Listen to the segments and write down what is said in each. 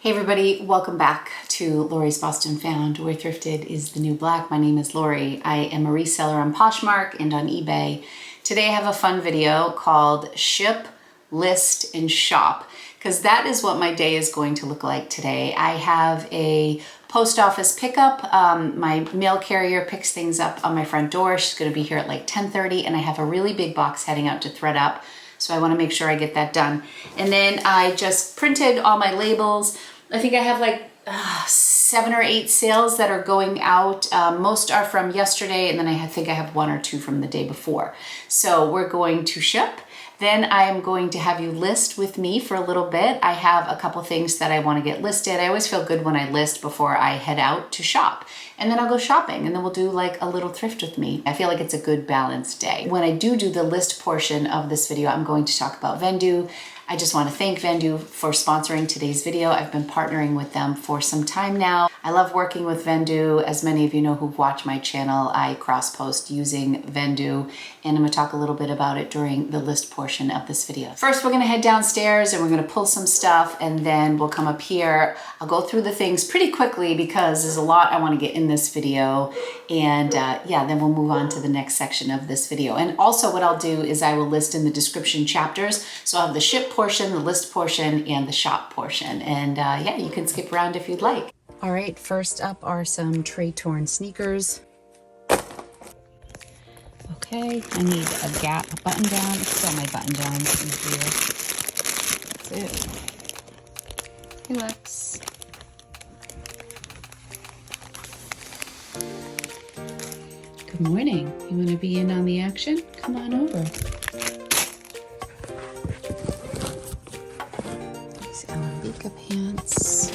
Hey everybody, welcome back to Lori's Boston Found, where thrifted is the new black. My name is Lori. I am a reseller on Poshmark and on eBay. Today I have a fun video called Ship, List, and Shop, because that is what my day is going to look like today. I have a post office pickup. My mail carrier picks things up on my front door. She's going to be here at like 10:30, and I have a really big box heading out to ThredUp. So I want to make sure I get that done. And then I just printed all my labels. I think I have like 7 or 8 sales that are going out. Most are from yesterday, and then I think I have 1 or 2 from the day before. So we're going to ship. Then I am going to have you list with me for a little bit. I have a couple things that I want to get listed. I always feel good when I list before I head out to shop. And then I'll go shopping, and then we'll do like a little thrift with me. I feel like it's a good balanced day. When I do the list portion of this video, I'm going to talk about Vendoo. I just want to thank Vendoo for sponsoring today's video. I've been partnering with them for some time now. I love working with Vendoo. As many of you know who've watched my channel, I cross-post using Vendoo, and I'm going to talk a little bit about it during the list portion of this video. First, we're going to head downstairs and we're going to pull some stuff, and then we'll come up here. I'll go through the things pretty quickly because there's a lot I want to get in this video, and yeah, then we'll move on to the next section of this video. And also what I'll do is I will list in the description chapters, so I'll have the ship portion, the list portion, and the shop portion. And yeah, you can skip around if you'd like. All right, first up are some tray-torn sneakers. Okay, I need a Gap button down. Look at all my button downs in here. That's it. Hey, Lex. Good morning. You want to be in on the action? Come on over. These Alambika pants.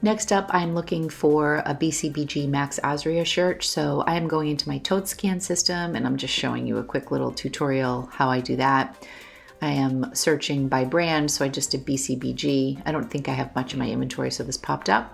Next up, I'm looking for a BCBG Max Azria shirt. So I am going into my tote scan system, and I'm just showing you a quick little tutorial how I do that. I am searching by brand, so I just did BCBG. I don't think I have much in my inventory, so this popped up.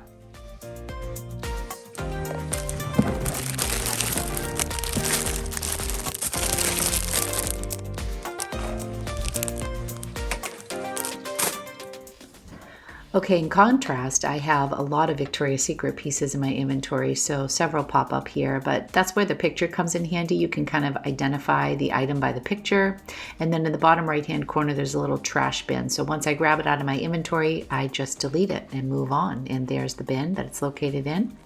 Okay, in contrast, I have a lot of Victoria's Secret pieces in my inventory, so several pop up here, but that's where the picture comes in handy. You can kind of identify the item by the picture, and then in the bottom right-hand corner, there's a little trash bin. So once I grab it out of my inventory, I just delete it and move on, and there's the bin that it's located in.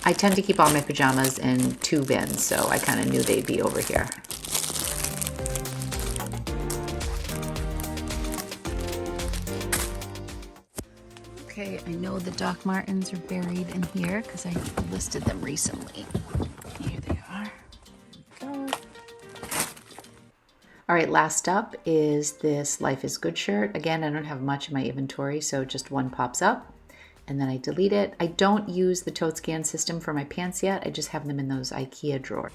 I tend to keep all my pajamas in 2 bins, so I kind of knew they'd be over here. Okay, I know the Doc Martens are buried in here because I listed them recently. Here they are. There we go. All right, last up is this Life is Good shirt. Again, I don't have much in my inventory, so just 1 pops up, and then I delete it. I don't use the tote scan system for my pants yet. I just have them in those IKEA drawers.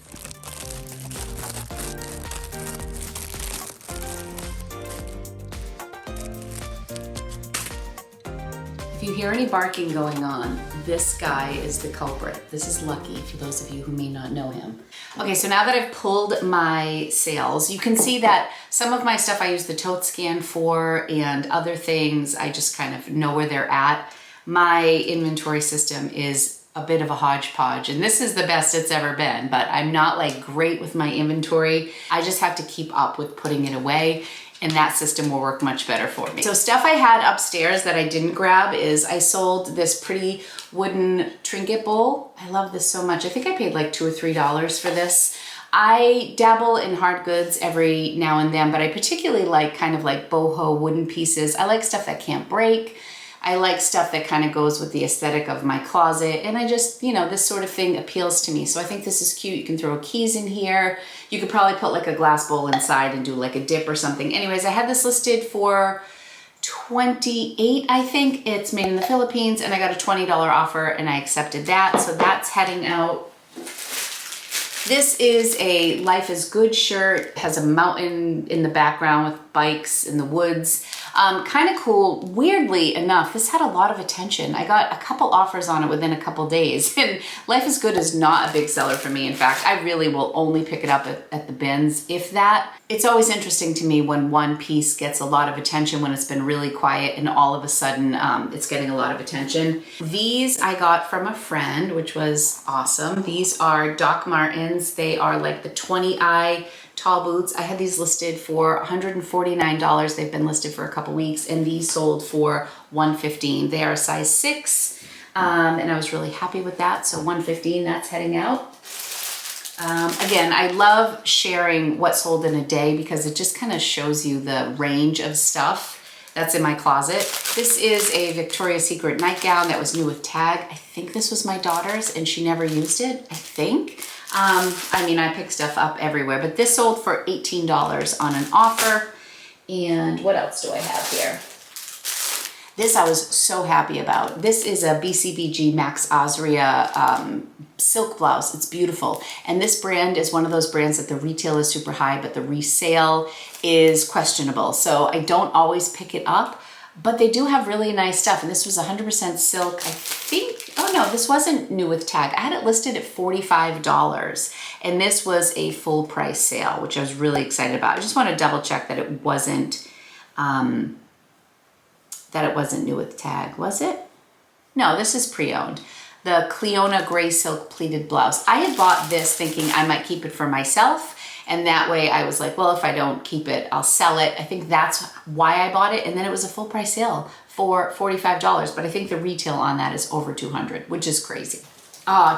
If you hear any barking going on, this guy is the culprit. This is Lucky, for those of you who may not know him. Okay, so now that I've pulled my sales, you can see that some of my stuff I use the tote scan for, and other things I just kind of know where they're at. My inventory system is a bit of a hodgepodge, and this is the best it's ever been, but I'm not like great with my inventory. I just have to keep up with putting it away, and that system will work much better for me. So stuff I had upstairs that I didn't grab is I sold this pretty wooden trinket bowl. I love this so much. I think I paid like $2 or $3 for this. I dabble in hard goods every now and then, but I particularly like kind of like boho wooden pieces. I like stuff that can't break. I like stuff that kind of goes with the aesthetic of my closet, and I just, you know, this sort of thing appeals to me. So I think this is cute. You can throw keys in here. You could probably put like a glass bowl inside and do like a dip or something. Anyways, I had this listed for $28, I think. It's made in the Philippines, and I got a $20 offer, and I accepted that. So that's heading out This is a Life is Good shirt. It has a mountain in the background with bikes in the woods. Kind of cool. Weirdly enough, this had a lot of attention. I got a couple offers on it within a couple days, and Life is Good is not a big seller for me. In fact, I really will only pick it up at the bins, if that. It's always interesting to me when one piece gets a lot of attention, when it's been really quiet and all of a sudden it's getting a lot of attention. These I got from a friend, which was awesome. These are Doc Martens. They are like the 20i tall boots. I had these listed for $149. They've been listed for a couple weeks, and these sold for $115. They are a size 6, and I was really happy with that. So $115, that's heading out. Again, I love sharing what sold in a day because it just kind of shows you the range of stuff that's in my closet. This is a Victoria's Secret nightgown that was new with tag. I think this was my daughter's and she never used it, I think. I mean, I pick stuff up everywhere, but this sold for $18 on an offer. And what else do I have here? This I was so happy about. This is a BCBG Max Osria silk blouse. It's beautiful. And this brand is one of those brands that the retail is super high, but the resale is questionable. So I don't always pick it up, but they do have really nice stuff. And this was 100% silk, I think. Oh no, this wasn't new with tag. I had it listed at $45. And this was a full price sale, which I was really excited about. I just want to double check that it wasn't new with tag, was it? No, this is pre-owned. The Cleona gray silk pleated blouse. I had bought this thinking I might keep it for myself, and that way I was like, well, if I don't keep it, I'll sell it. I think that's why I bought it, and then it was a full price sale for $45, but I think the retail on that is over $200, which is crazy.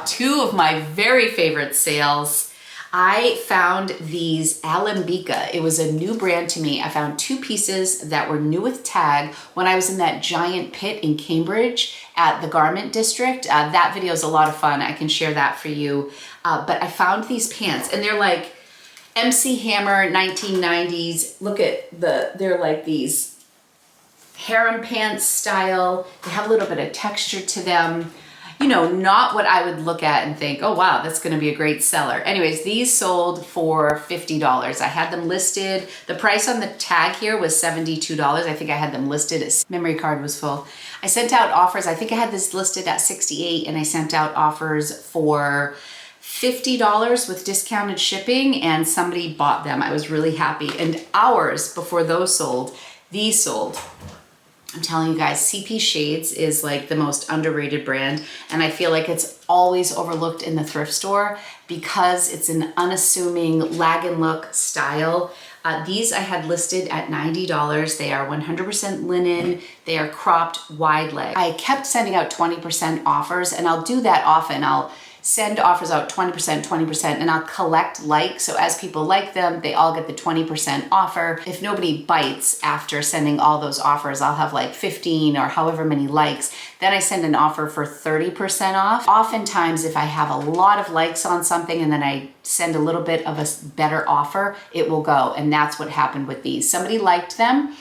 Two of my very favorite sales. I found these Alembica. It was a new brand to me. I found 2 pieces that were new with tag when I was in that giant pit in Cambridge at the Garment District. That video is a lot of fun. I can share that for you. But I found these pants and they're like MC Hammer 1990s. Look at they're like these harem pants style. They have a little bit of texture to them. You know, not what I would look at and think, oh wow, that's gonna be a great seller. Anyways, these sold for $50. I had them listed. The price on the tag here was $72. I think I had them listed as memory card was full. I sent out offers. I think I had this listed at $68 and I sent out offers for $50 with discounted shipping and somebody bought them. I was really happy. And hours before those sold, these sold. I'm telling you guys, CP Shades is like the most underrated brand, and I feel like it's always overlooked in the thrift store because it's an unassuming lag and look style. These I had listed at $90. They are 100% linen. They are cropped wide leg. I kept sending out 20% offers, and I'll do that often. I'll send offers out 20%, and I'll collect likes. So as people like them, they all get the 20% offer. If nobody bites after sending all those offers, I'll have like 15 or however many likes. Then I send an offer for 30% off. Oftentimes, if I have a lot of likes on something and then I send a little bit of a better offer, it will go. And that's what happened with these. Somebody liked them.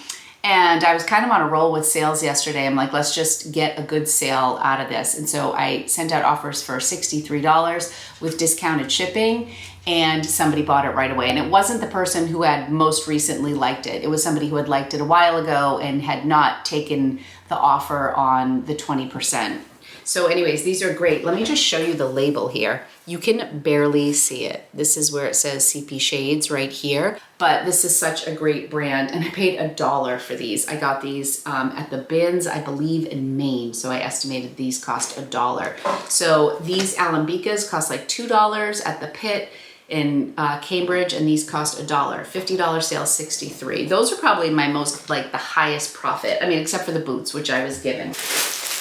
And I was kind of on a roll with sales yesterday. I'm like, let's just get a good sale out of this. And so I sent out offers for $63 with discounted shipping, and somebody bought it right away. And it wasn't the person who had most recently liked it. It was somebody who had liked it a while ago and had not taken the offer on the 20%. So anyways, these are great. Let me just show you the label here. You can barely see it. This is where it says CP Shades right here, but this is such a great brand, and I paid $1 for these. I got these at the bins, I believe in Maine, so I estimated these cost $1. So these Alembicas cost like $2 at the pit in Cambridge, and these cost $1. $50 sale, $63. Those are probably my most, like the highest profit. I mean, except for the boots, which I was given.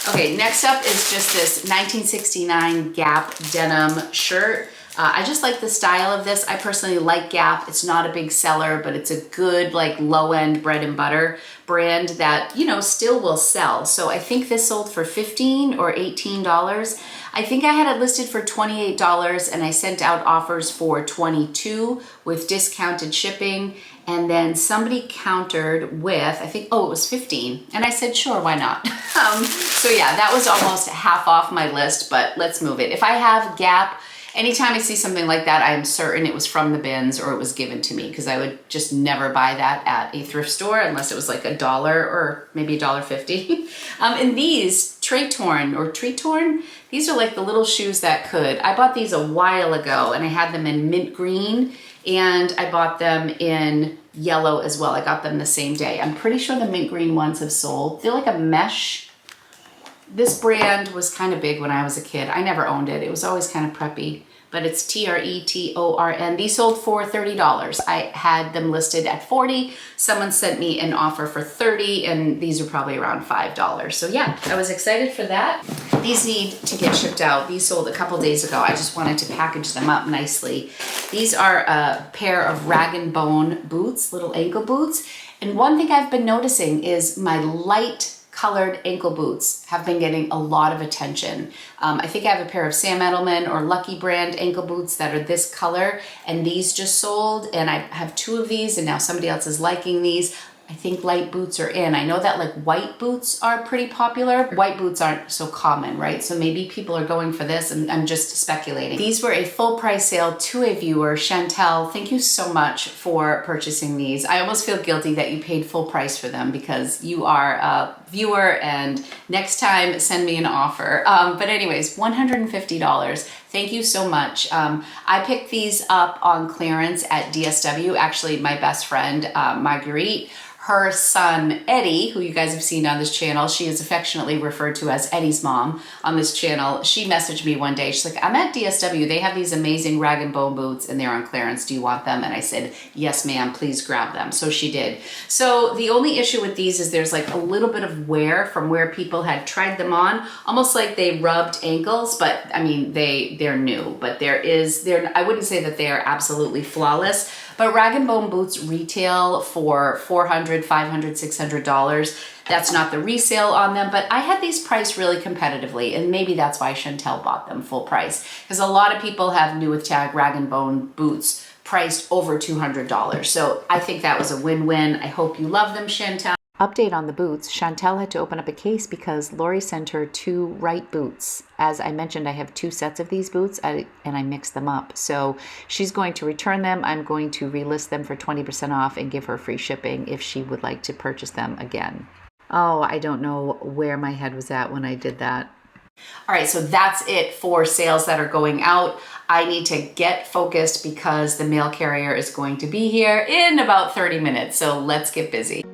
Okay, next up is just this 1969 Gap denim shirt. I just like the style of this. I personally like Gap. It's not a big seller, but it's a good like low-end bread and butter brand that, you know, still will sell. So I think this sold for $15 or $18. I think I had it listed for $28 and I sent out offers for $22 with discounted shipping. And then somebody countered with, I think, oh, it was $15. And I said, sure, why not? So yeah, that was almost half off my list, but let's move it. If I have Gap anytime I see something like that, I am certain it was from the bins or it was given to me, because I would just never buy that at a thrift store unless it was like $1 or maybe $1.50. And these Tree Torn, these are like the little shoes that could. I bought these a while ago and I had them in mint green, and I bought them in yellow as well. I got them the same day. I'm pretty sure the mint green ones have sold. They're like a mesh. This brand was kind of big when I was a kid. I never owned it. It was always kind of preppy, but it's Tretorn. These sold for $30. I had them listed at $40. Someone sent me an offer for $30, and these are probably around $5. So yeah, I was excited for that. These need to get shipped out. These sold a couple days ago. I just wanted to package them up nicely. These are a pair of rag & bone boots, little ankle boots. And one thing I've been noticing is my light colored ankle boots have been getting a lot of attention. I think I have a pair of Sam Edelman or Lucky brand ankle boots that are this color, and these just sold, and I have 2 of these, and now somebody else is liking these. I think light boots are in. I know that like white boots are pretty popular. White boots aren't so common, right? So maybe people are going for this, and I'm just speculating. These were a full price sale to a viewer. Chantel, thank you so much for purchasing these. I almost feel guilty that you paid full price for them because you are a viewer, and next time send me an offer. But anyways, $150. Thank you so much. I picked these up on clearance at DSW. Actually, my best friend, Marguerite, her son, Eddie, who you guys have seen on this channel, she is affectionately referred to as Eddie's mom on this channel. She messaged me one day. She's like, I'm at DSW. They have these amazing rag & bone boots and they're on clearance. Do you want them? And I said, yes, ma'am, please grab them. So she did. So the only issue with these is there's like a little bit of wear from where people had tried them on, almost like they rubbed ankles, but I mean, they're new, but I wouldn't say that they are absolutely flawless. But rag & bone boots retail for $400, $500, $600. That's not the resale on them, but I had these priced really competitively, and maybe that's why Chantel bought them full price, because a lot of people have new with tag rag & bone boots priced over $200. So I think that was a win-win. I hope you love them, Chantel. Update on the boots. Chantel had to open up a case because Lori sent her 2 right boots. As I mentioned, I have 2 sets of these boots and I mixed them up. So she's going to return them. I'm going to relist them for 20% off and give her free shipping if she would like to purchase them again. Oh, I don't know where my head was at when I did that. All right, so that's it for sales that are going out. I need to get focused because the mail carrier is going to be here in about 30 minutes. So let's get busy.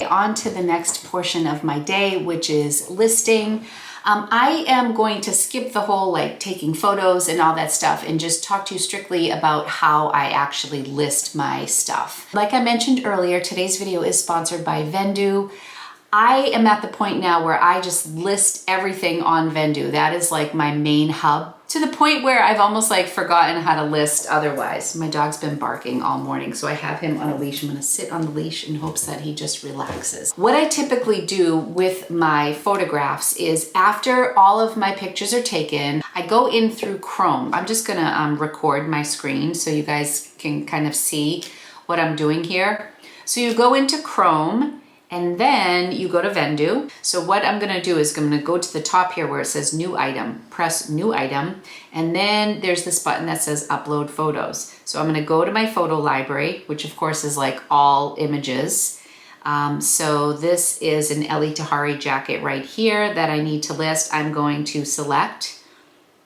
On to the next portion of my day, which is listing. I am going to skip the whole like taking photos and all that stuff and just talk to you strictly about how I actually list my stuff. Like I mentioned earlier, today's video is sponsored by Vendoo. I am at the point now where I just list everything on Vendoo. That is like my main hub, to the point where I've almost like forgotten how to list otherwise. My dog's been barking all morning, so I have him on a leash. I'm gonna sit on the leash in hopes that he just relaxes. What I typically do with my photographs is after all of my pictures are taken, I go in through Chrome. I'm just gonna record my screen so you guys can kind of see what I'm doing here. So you go into Chrome, and then you go to Vendoo. So what I'm gonna do is I'm gonna go to the top here where it says new item, press new item, and then there's this button that says upload photos. So I'm gonna go to my photo library, which of course is like all images. So this is an Ellie Tahari jacket right here that I need to list. I'm going to select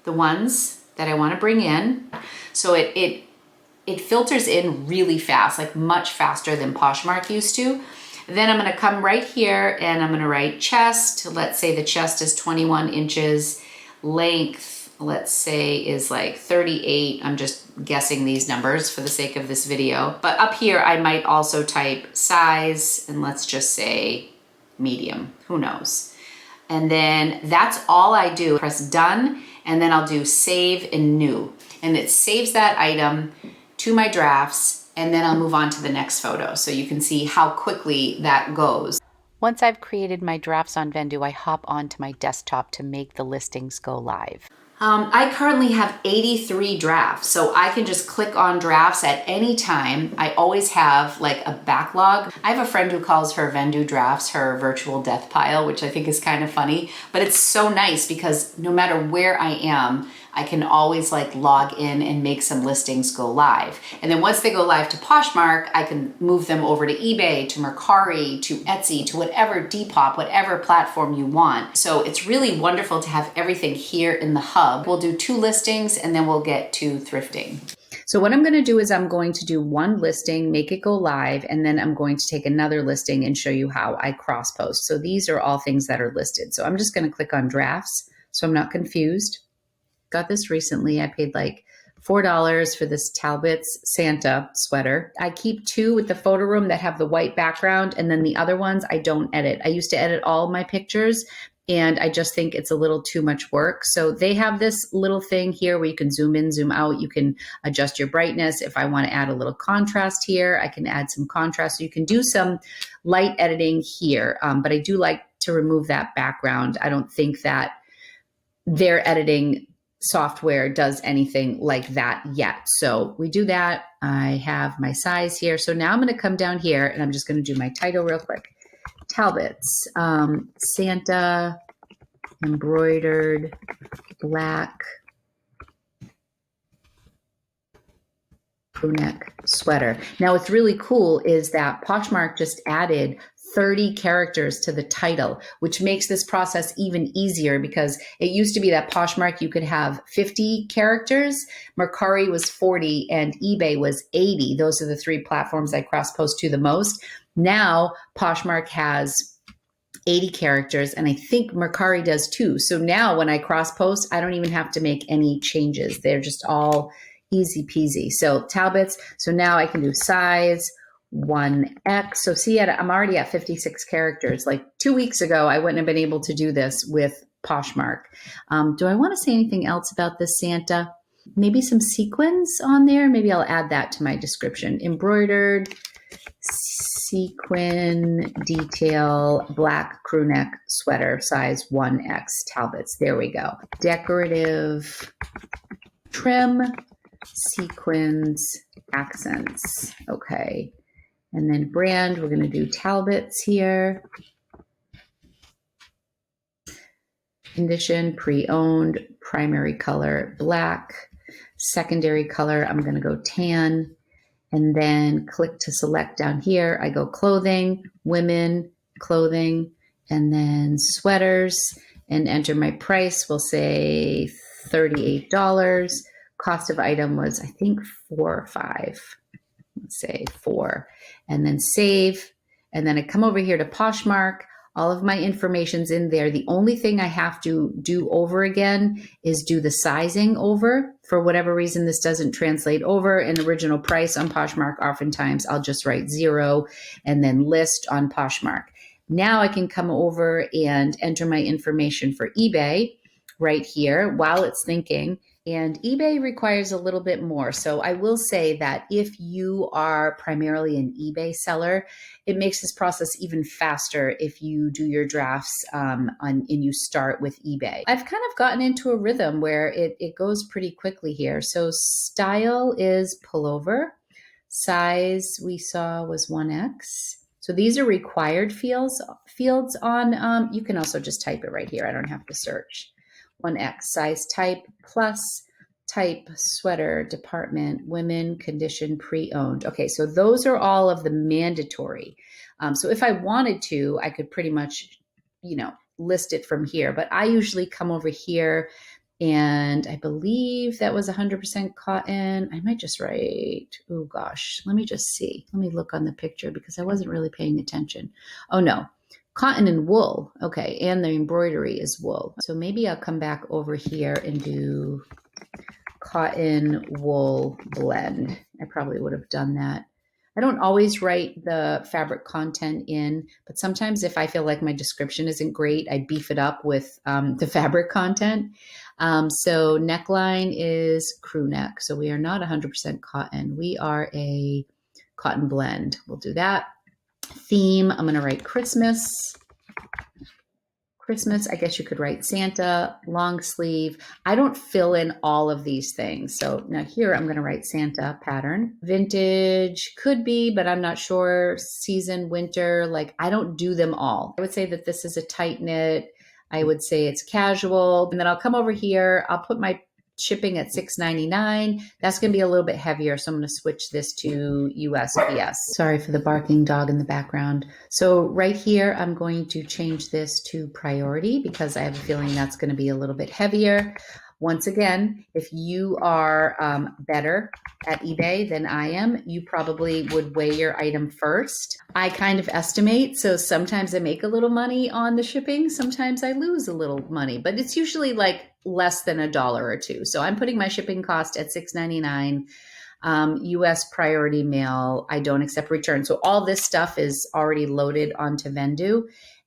the ones that I wanna bring in. So it filters in really fast, like much faster than Poshmark used to. Then I'm gonna come right here and I'm gonna write chest. Let's say the chest is 21 inches. Length, let's say, is like 38. I'm just guessing these numbers for the sake of this video. But up here, I might also type size, and let's just say medium, who knows. And then that's all I do. Press done, and then I'll do save and new. And it saves that item to my drafts, and then I'll move on to the next photo so you can see how quickly that goes. Once I've created my drafts on Vendoo, I hop onto my desktop to make the listings go live. I currently have 83 drafts, so I can just click on drafts at any time. I always have like a backlog. I have a friend who calls her Vendoo drafts her virtual death pile, which I think is kind of funny, but it's so nice because no matter where I am, I can always like log in and make some listings go live. And then once they go live to Poshmark, I can move them over to eBay, to Mercari, to Etsy, to whatever Depop, whatever platform you want. So it's really wonderful to have everything here in the hub. We'll do 2 listings and then we'll get to thrifting. So what I'm going to do is I'm going to do 1 listing, make it go live, and then I'm going to take another listing and show you how I cross post. So these are all things that are listed. So I'm just going to click on drafts so I'm not confused. Got this recently. I paid like $4 for this Talbot's Santa sweater. I keep 2 with the photo room that have the white background, and then the other ones I don't edit. I used to edit all my pictures, and I just think it's a little too much work. So they have this little thing here where you can zoom in, zoom out. You can adjust your brightness. If I want to add a little contrast here, I can add some contrast. So you can do some light editing here, but I do like to remove that background. I don't think that their editing software does anything like that yet. So we do that. I have my size here. So now I'm going to come down here and I'm just going to do my title real quick. Talbot's Santa embroidered black crew-neck sweater. Now what's really cool is that Poshmark just added 30 characters to the title, which makes this process even easier because it used to be that Poshmark you could have 50 characters, Mercari was 40, and eBay was 80. Those are the 3 platforms I cross-post to the most. Now Poshmark has 80 characters, and I think Mercari does too. So now when I cross-post, I don't even have to make any changes. They're just all easy peasy. So Talbot's, so now I can do size 1X. So see, I'm already at 56 characters. Like 2 weeks ago, I wouldn't have been able to do this with Poshmark. Do I want to say anything else about this Santa? Maybe some sequins on there. Maybe I'll add that to my description. Embroidered sequin detail black crew neck sweater, size 1X, Talbot's. There we go. Decorative trim sequins accents. Okay. And then brand, we're going to do Talbot's here. Condition, pre-owned, primary color, black. Secondary color, I'm going to go tan. And then click to select down here. I go clothing, women, clothing, and then sweaters, and enter my price. We'll say $38. Cost of item was, I think, 4 or 5. Let's say 4. And then save. And then I come over here to Poshmark. All of my information's in there. The only thing I have to do over again is do the sizing over. For whatever reason, this doesn't translate over an original price on Poshmark. Oftentimes, I'll just write 0 and then list on Poshmark. Now I can come over and enter my information for eBay right here while it's thinking. And eBay requires a little bit more. So I will say that if you are primarily an eBay seller, it makes this process even faster if you do your drafts and you start with eBay. I've kind of gotten into a rhythm where it goes pretty quickly here. So style is pullover. Size we saw was 1X. So these are required fields on, you can also just type it right here. I don't have to search. 1X, size type, plus type, sweater, department, women, condition, pre-owned. Okay, so those are all of the mandatory. So if I wanted to, I could pretty much, list it from here, but I usually come over here And I believe that was 100% cotton. I might just write, oh gosh, let me just see. Let me look on the picture because I wasn't really paying attention. Oh no, cotton and wool. Okay, and the embroidery is wool. So maybe I'll come back over here and do cotton wool blend. I probably would have done that. I don't always write the fabric content in, but sometimes if I feel like my description isn't great, I beef it up with the fabric content. So neckline is crew neck. So we are not 100% cotton. We are a cotton blend. We'll do that. Theme, I'm going to write Christmas. Christmas, I guess you could write Santa, long sleeve. I don't fill in all of these things. So now here I'm going to write Santa pattern. Vintage could be, but I'm not sure. Season, winter, like I don't do them all. I would say that this is a tight knit. I would say it's casual. And then I'll come over here. I'll put my shipping at $6.99. That's going to be a little bit heavier. So I'm going to switch this to USPS. Sorry for the barking dog in the background. So right here, I'm going to change this to priority because I have a feeling that's going to be a little bit heavier. Once again, if you are better at eBay than I am, you probably would weigh your item first. I kind of estimate, so sometimes I make a little money on the shipping, sometimes I lose a little money, but it's usually like less than $1 or $2. So I'm putting my shipping cost at $6.99. US priority mail, I don't accept return. So all this stuff is already loaded onto Vendoo.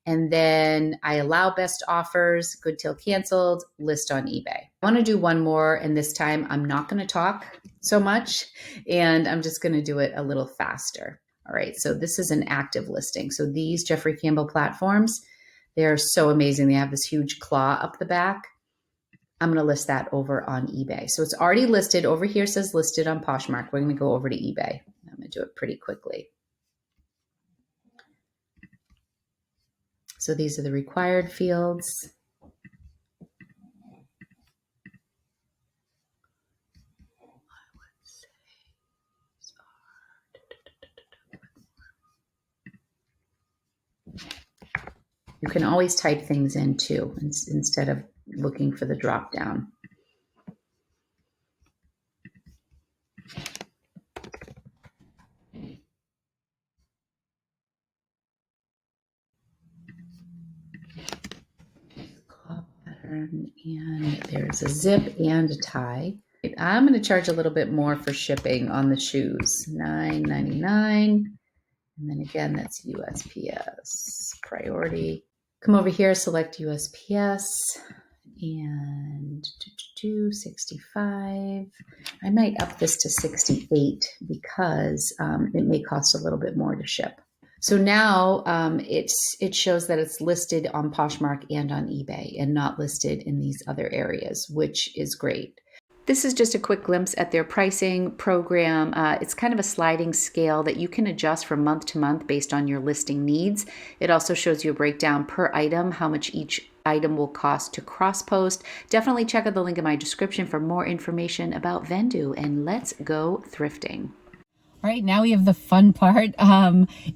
And then I allow best offers, good till canceled, list on eBay. I want to do one more, and this time I'm not going to talk so much, and I'm just going to do it a little faster. All right, so this is an active listing. So these Jeffrey Campbell platforms, they're so amazing. They have this huge claw up the back. I'm going to list that over on eBay. So it's already listed. Over here says listed on Poshmark. We're going to go over to eBay. I'm going to do it pretty quickly. So these are the required fields. You can always type things in too, instead of looking for the drop down. And there's a zip and a tie. I'm going to charge a little bit more for shipping on the shoes, $9.99. And then again, that's USPS priority. Come over here, select USPS and 65. I might up this to 68 because it may cost a little bit more to ship. So now it shows that it's listed on Poshmark and on eBay and not listed in these other areas, which is great. This is just a quick glimpse at their pricing program. It's kind of a sliding scale that you can adjust from month to month based on your listing needs. It also shows you a breakdown per item, how much each item will cost to cross-post. Definitely check out the link in my description for more information about Vendoo, and let's go thrifting. All right, now we have the fun part.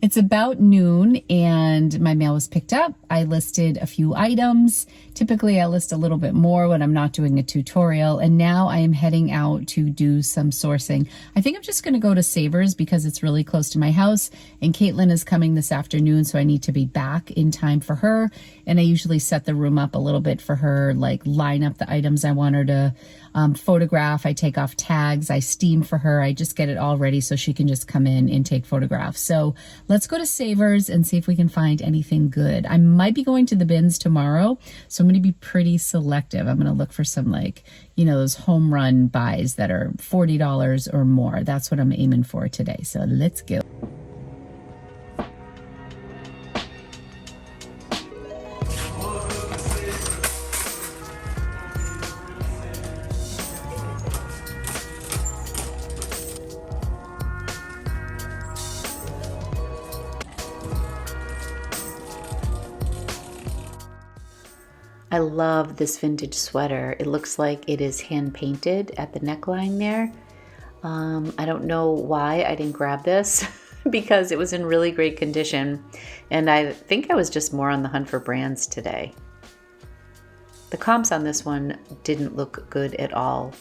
It's about noon and my mail was picked up. I listed a few items. Typically I list a little bit more when I'm not doing a tutorial, and now I am heading out to do some sourcing. I think I'm just gonna go to Savers because it's really close to my house, and Caitlin is coming this afternoon, so I need to be back in time for her. And I usually set the room up a little bit for her, like line up the items I want her to photograph. I take off tags, I steam for her. I just get it all ready so she can just come in and take photographs. So let's go to Savers and see if we can find anything good. I might be going to the bins tomorrow, so I'm going to be pretty selective. I'm going to look for some, like, you know, those home run buys that are $40 or more. That's what I'm aiming for today. So let's go. I love this vintage sweater. It looks like it is hand painted at the neckline there. I don't know why I didn't grab this because it was in really great condition. And I think I was just more on the hunt for brands today. The comps on this one didn't look good at all.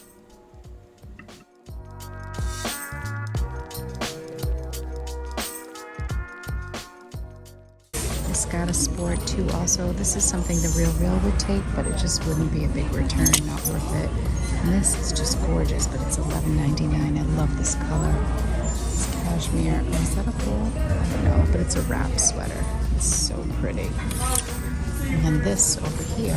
This got a sport too also. This is something the RealReal would take, but it just wouldn't be a big return, not worth it. And this is just gorgeous, but it's $11.99. I love this color. It's cashmere. Oh, is that a full? I don't know, but it's a wrap sweater. It's so pretty. And then this over here,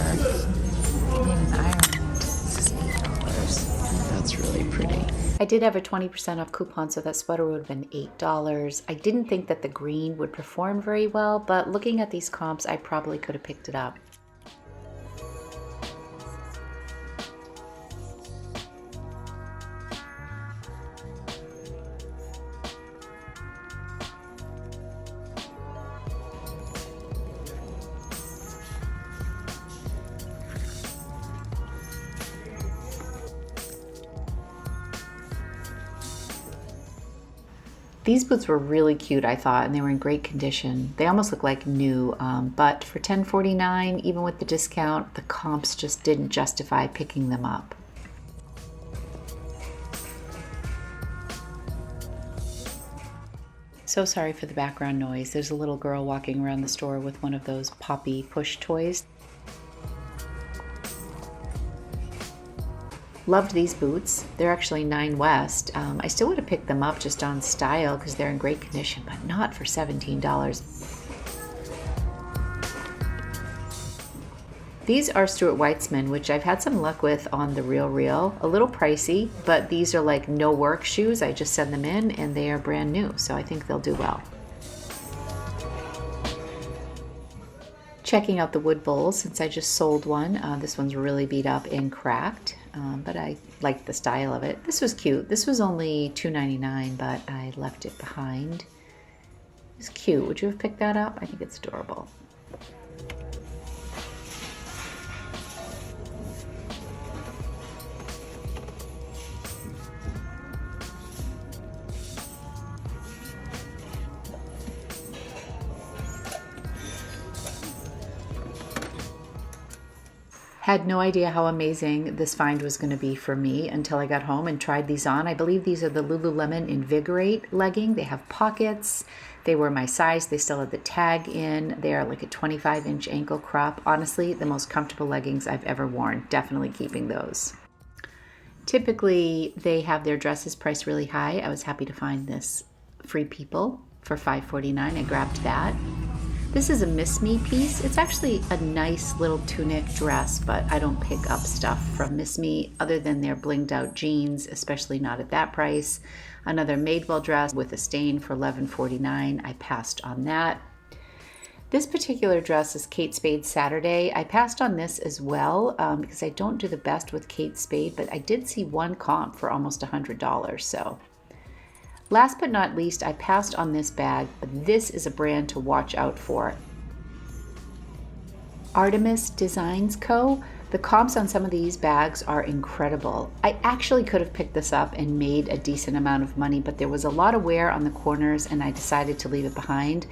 made in Ireland. This is $8. That's really pretty. I did have a 20% off coupon, so that sweater would have been $8. I didn't think that the green would perform very well, but looking at these comps, I probably could have picked it up. These boots were really cute, I thought, and they were in great condition. They almost look like new, but for $10.49, even with the discount, the comps just didn't justify picking them up. So sorry for the background noise. There's a little girl walking around the store with one of those Poppy push toys. Loved these boots. They're actually 9 West. I still would have picked them up just on style because they're in great condition, but not for $17. These are Stuart Weitzman, which I've had some luck with on the RealReal. A little pricey, but these are like no work shoes. I just send them in and they are brand new, so I think they'll do well. Checking out the wood bowls since I just sold one. This one's really beat up and cracked. But I liked the style of it. This was cute. This was only $2.99, but I left it behind. It's cute. Would you have picked that up? I think it's adorable. Had no idea how amazing this find was going to be for me until I got home and tried these on. I believe these are the Lululemon Invigorate legging. They have pockets. They were my size. They still have the tag in. They are like a 25-inch ankle crop. Honestly, the most comfortable leggings I've ever worn. Definitely keeping those. Typically, they have their dresses priced really high. I was happy to find this Free People for $5.49. I grabbed that. This is a Miss Me piece. It's actually a nice little tunic dress, but I don't pick up stuff from Miss Me other than their blinged out jeans, especially not at that price. Another Madewell dress with a stain for $11.49. I passed on that. This particular dress is Kate Spade's Saturday. I passed on this as well because I don't do the best with Kate Spade, but I did see one comp for almost $100, so. Last but not least, I passed on this bag, but this is a brand to watch out for. Artemis Designs Co. The comps on some of these bags are incredible. I actually could have picked this up and made a decent amount of money, but there was a lot of wear on the corners and I decided to leave it behind.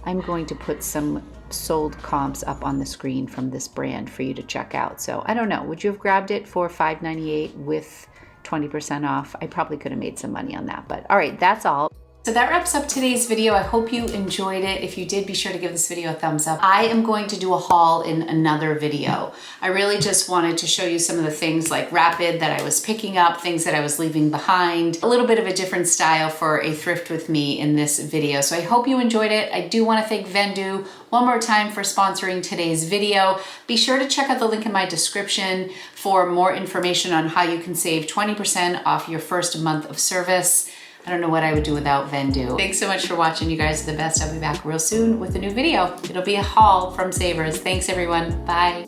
I'm going to put some sold comps up on the screen from this brand for you to check out. So I don't know, would you have grabbed it for $5.98 with 20% off? I probably could have made some money on that, but all right, that's all. So that wraps up today's video. I hope you enjoyed it. If you did, be sure to give this video a thumbs up. I am going to do a haul in another video. I really just wanted to show you some of the things like rapid that I was picking up, things that I was leaving behind, a little bit of a different style for a thrift with me in this video. So I hope you enjoyed it. I do want to thank Vendoo one more time for sponsoring today's video. Be sure to check out the link in my description for more information on how you can save 20% off your first month of service. I don't know what I would do without Vendoo. Thanks so much for watching. You guys are the best. I'll be back real soon with a new video. It'll be a haul from Savers. Thanks everyone. Bye.